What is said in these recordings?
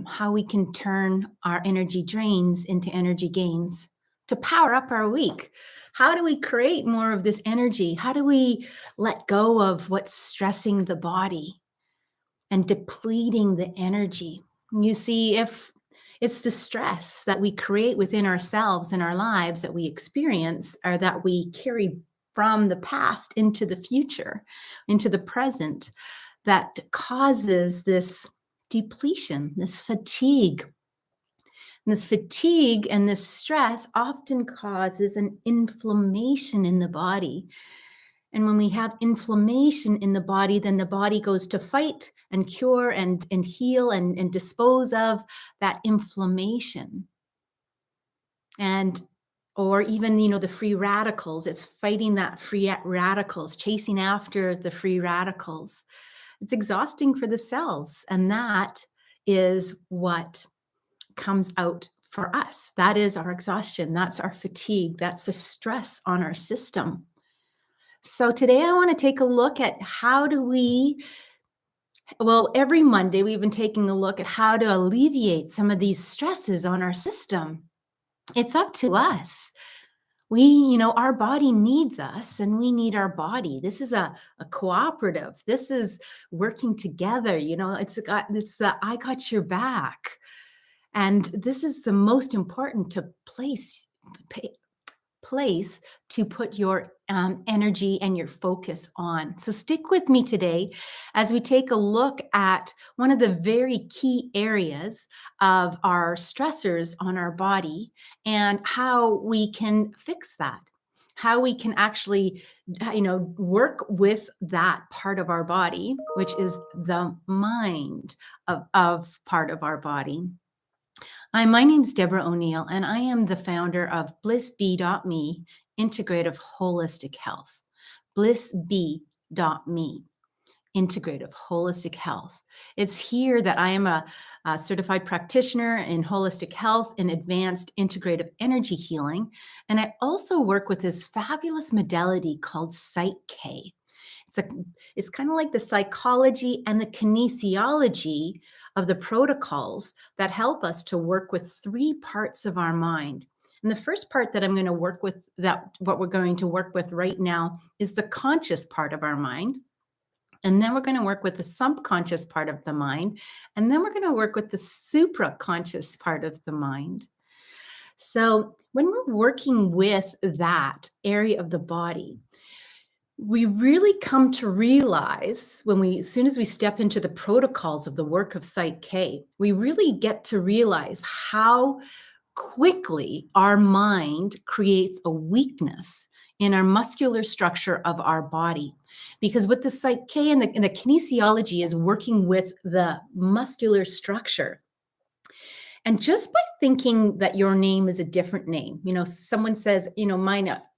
how we can turn our energy drains into energy gains to power up our week. How do we create more of this energy? How do we let go of what's stressing the body and depleting the energy? You see, if it's the stress that we create within ourselves and our lives that we experience or that we carry from the past into the future, into the present, that causes this depletion, this fatigue. And this fatigue and this stress often causes an inflammation in the body. And when we have inflammation in the body, then the body goes to fight and cure and heal and dispose of that inflammation. And or even, the free radicals, it's fighting that free radicals, chasing after the free radicals. It's exhausting for the cells. And that is what comes out for us. That is our exhaustion. That's our fatigue. That's the stress on our system. So today I want to take a look at every Monday we've been taking a look at how to alleviate some of these stresses on our system. It's up to us. Our body needs us and we need our body. This is a cooperative. This is working together. It's the I got your back. And this is the most important place to put your energy and your focus on. So stick with me today as we take a look at one of the very key areas of our stressors on our body and how we can fix that, how we can actually, work with that part of our body, which is the mind of part of our body. Hi, my name is Deborah O'Neill, and I am the founder of BlissBEME, Integrative Holistic Health. BlissBEME, Integrative Holistic Health. It's here that I am a certified practitioner in holistic health and advanced integrative energy healing, and I also work with this fabulous modality called PSYCHK. It's kind of like the psychology and the kinesiology of the protocols that help us to work with three parts of our mind. And the first part that I'm going to work with, what we're going to work with right now, is the conscious part of our mind. And then we're going to work with the subconscious part of the mind. And then we're going to work with the supraconscious part of the mind. So when we're working with that area of the body, we really come to realize as soon as we step into the protocols of the work of PSYCHK, we really get to realize how quickly our mind creates a weakness in our muscular structure of our body. Because what the PSYCHK and the kinesiology is working with the muscular structure. And just by thinking that your name is a different name, someone says,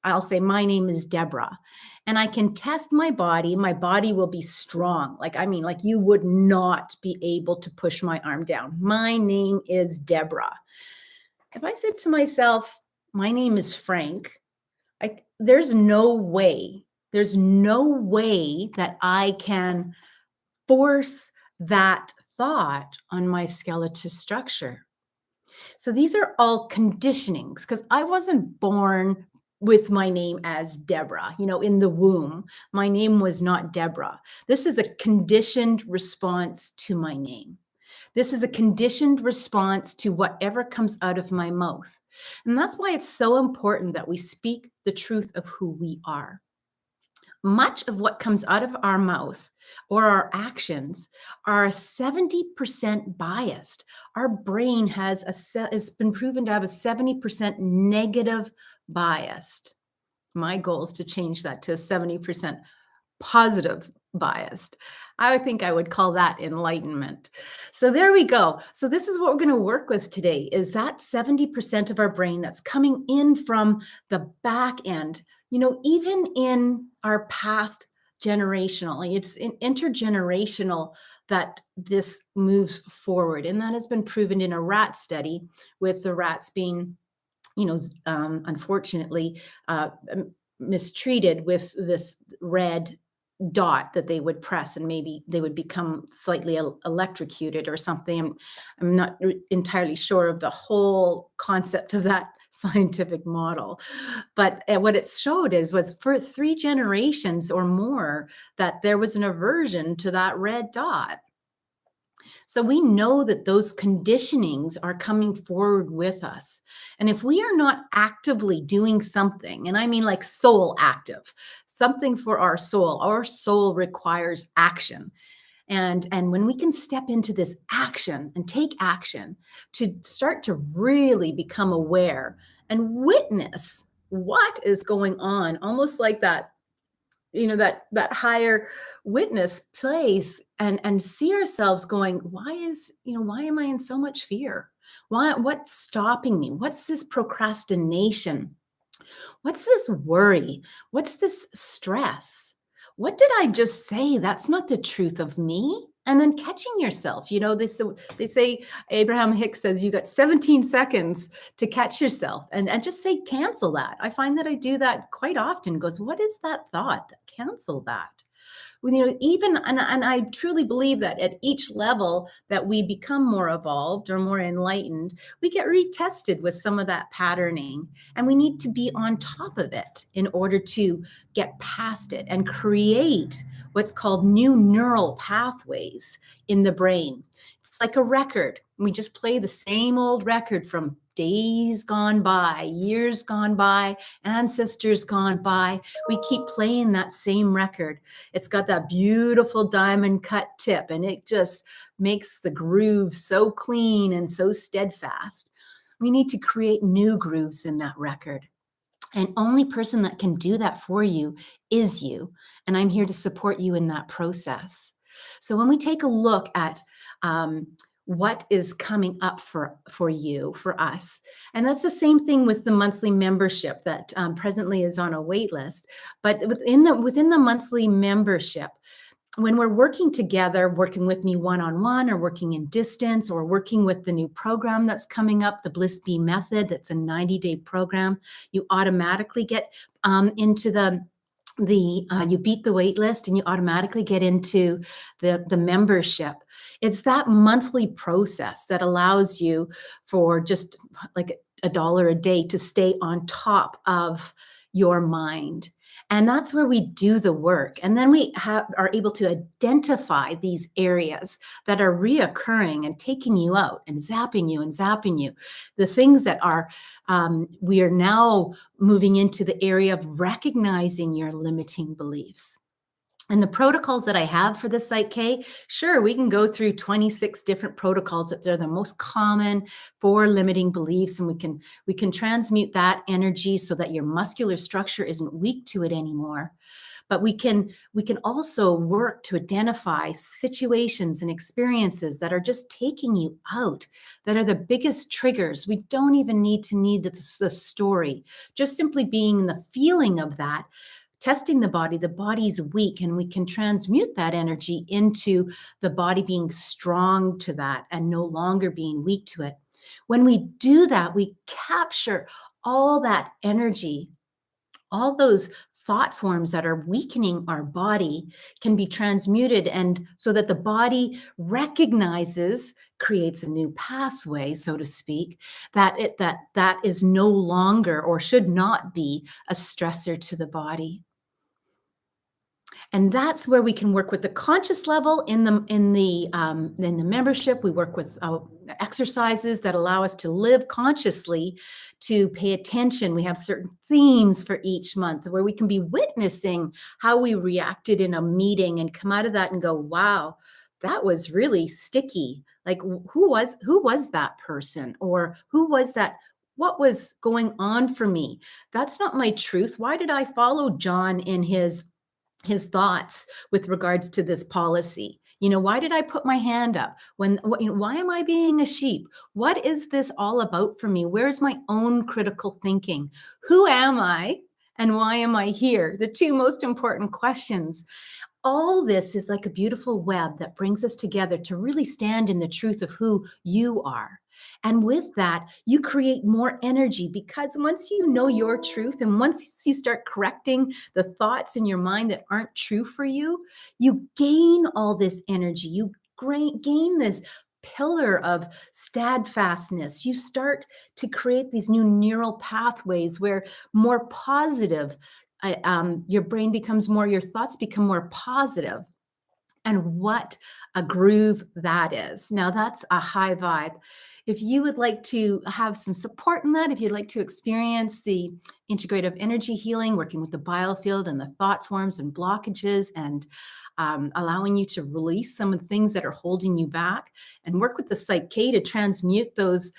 I'll say my name is Deborah, and I can test my body will be strong. Like you would not be able to push my arm down. My name is Deborah. If I said to myself, my name is Frank, there's no way that I can force that thought on my skeletal structure. So these are all conditionings, because I wasn't born with my name as Deborah, in the womb. My name was not Deborah. This is a conditioned response to my name. This is a conditioned response to whatever comes out of my mouth. And that's why it's so important that we speak the truth of who we are. Much of what comes out of our mouth or our actions are 70% biased. Our brain it's been proven to have a 70% negative bias. My goal is to change that to 70% positive biased. I think I would call that enlightenment. So there we go. So this is what we're going to work with today, is that 70% of our brain that's coming in from the back end. Even in our past generationally, it's intergenerational that this moves forward. And that has been proven in a rat study, with the rats being, unfortunately, mistreated with this red dot that they would press, and maybe they would become slightly electrocuted or something. I'm not entirely sure of the whole concept of that scientific model, but what it showed was for 3 generations or more that there was an aversion to that red dot. So we know that those conditionings are coming forward with us. And if we are not actively doing something, and I mean like soul active, something for our soul requires action. And when we can step into this action and take action to start to really become aware and witness what is going on, almost like that, that higher witness place, and see ourselves going, why am I in so much fear? What's stopping me? What's this procrastination? What's this worry? What's this stress? What did I just say? That's not the truth of me. And then catching yourself, they say, Abraham Hicks says, you got 17 seconds to catch yourself, and just say, cancel that. I find that I do that quite often. Goes, what is that thought? Cancel that. Even, and I truly believe that at each level that we become more evolved or more enlightened, we get retested with some of that patterning, and we need to be on top of it in order to get past it and create what's called new neural pathways in the brain. It's like a record. We just play the same old record from days gone by, years gone by, ancestors gone by. We keep playing that same record. It's got that beautiful diamond cut tip, and it just makes the groove so clean and so steadfast. We need to create new grooves in that record. And only person that can do that for you is you. And I'm here to support you in that process. So when we take a look at what is coming up for you, for us, and that's the same thing with the monthly membership that presently is on a wait list. But within the monthly membership, when we're working together, working with me one-on-one or working in distance or working with the new program that's coming up, the BlissBEME method, that's a 90-day program, you automatically get into you beat the wait list and you automatically get into the membership. It's that monthly process that allows you for just like $1 a day to stay on top of your mind. And that's where we do the work. And then we are able to identify these areas that are reoccurring and taking you out and zapping you. The things that are, we are now moving into the area of recognizing your limiting beliefs. And the protocols that I have for the PSYCHK, sure, we can go through 26 different protocols that are the most common for limiting beliefs, and we can transmute that energy so that your muscular structure isn't weak to it anymore. But we can also work to identify situations and experiences that are just taking you out, that are the biggest triggers. We don't even need the story, just simply being in the feeling of that. Testing the body's weak, and we can transmute that energy into the body being strong to that and no longer being weak to it. When we do that, we capture all that energy, all those thought forms that are weakening our body can be transmuted, and so that the body recognizes, creates a new pathway, so to speak, that is no longer or should not be a stressor to the body. And that's where we can work with the conscious level in the membership. We work with exercises that allow us to live consciously, to pay attention. We have certain themes for each month where we can be witnessing how we reacted in a meeting and come out of that and go, wow, that was really sticky. Like, who was that person? Or who was that? What was going on for me? That's not my truth. Why did I follow John in his thoughts with regards to this policy? Why did I put my hand up? Why am I being a sheep? What is this all about for me? Where's my own critical thinking? Who am I? And why am I here? The two most important questions. All this is like a beautiful web that brings us together to really stand in the truth of who you are. And with that, you create more energy because once you know your truth and once you start correcting the thoughts in your mind that aren't true for you, you gain all this energy. You gain this pillar of steadfastness. You start to create these new neural pathways where more positive your brain becomes more, your thoughts become more positive. And what a groove that is. Now, that's a high vibe. If you would like to have some support in that, if you'd like to experience the integrative energy healing, working with the biofield and the thought forms and blockages, and allowing you to release some of the things that are holding you back, and work with the PSYCHK to transmute those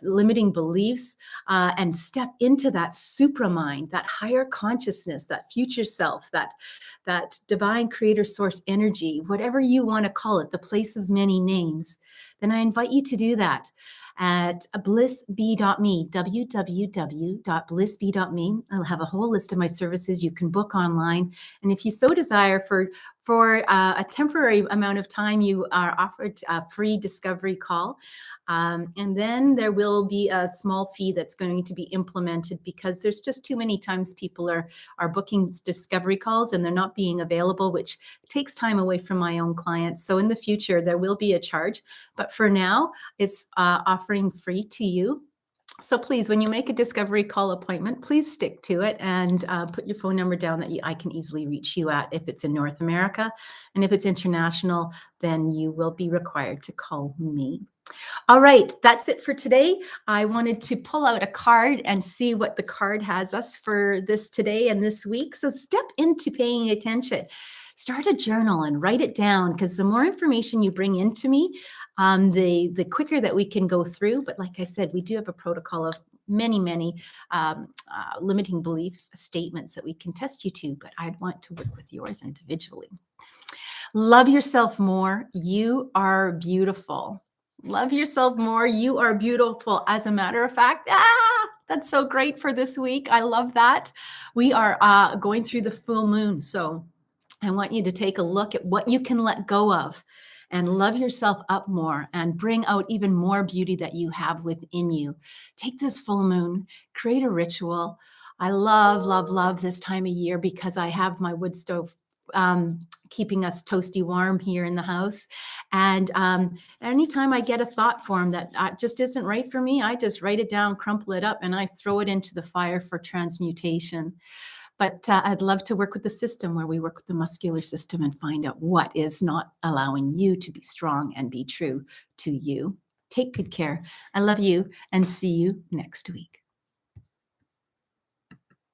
limiting beliefs and step into that supramind, that higher consciousness, that future self, that divine creator source energy, whatever you want to call it, the place of many names, then I invite you to do that at BlissBEME, www.blissbe.me. I'll have a whole list of my services you can book online. And if you so desire, for a temporary amount of time, you are offered a free discovery call. And then there will be a small fee that's going to be implemented because there's just too many times people are booking discovery calls and they're not being available, which takes time away from my own clients. So in the future, there will be a charge. But for now, it's offering free to you. So please, when you make a discovery call appointment, please stick to it and put your phone number down that I can easily reach you at if it's in North America. And if it's international, then you will be required to call me. All right, that's it for today. I wanted to pull out a card and see what the card has us for this today and this week. So step into paying attention. Start a journal and write it down, because the more information you bring into me, the quicker that we can go through. But like I said, we do have a protocol of many limiting belief statements that we can test you to, but I'd want to work with yours individually. Love yourself more. You are beautiful. Love yourself more. You are beautiful. As a matter of fact, that's so great for this week. I love that. We are going through the full moon. So I want you to take a look at what you can let go of and love yourself up more and bring out even more beauty that you have within you. Take this full moon, create a ritual. I love this time of year because I have my wood stove keeping us toasty warm here in the house. And anytime I get a thought form that just isn't right for me, I just write it down, crumple it up, and I throw it into the fire for transmutation. But I'd love to work with the system where we work with the muscular system and find out what is not allowing you to be strong and be true to you. Take good care. I love you and see you next week.